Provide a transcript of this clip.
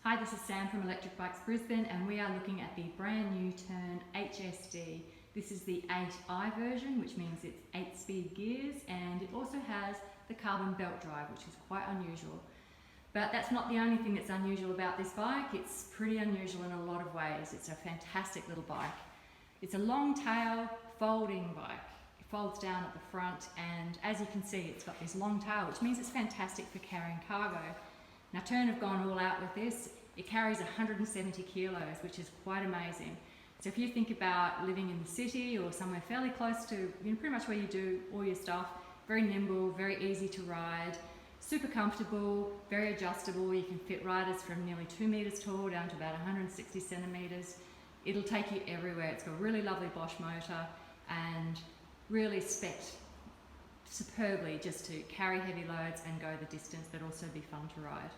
Hi, this is Sam from Electric Bikes Brisbane, and we are looking at the brand new Tern HSD. This is the 8i version, which means it's 8-speed gears, and it also has the carbon belt drive, which is quite unusual. But that's not the only thing that's unusual about this bike. It's pretty unusual in a lot of ways. It's a fantastic little bike. It's a long tail folding bike. It folds down at the front, and as you can see, it's got this long tail, which means it's fantastic for carrying cargo. Now Tern have gone all out with this. It carries 170 kilos, which is quite amazing. So if you think about living in the city or somewhere fairly close to pretty much where you do all your stuff, very nimble, very easy to ride, super comfortable, very adjustable. You can fit riders from nearly 2 meters tall down to about 160 centimeters. It'll take you everywhere. It's got a really lovely Bosch motor and really spec'd superbly just to carry heavy loads and go the distance, but also be fun to ride.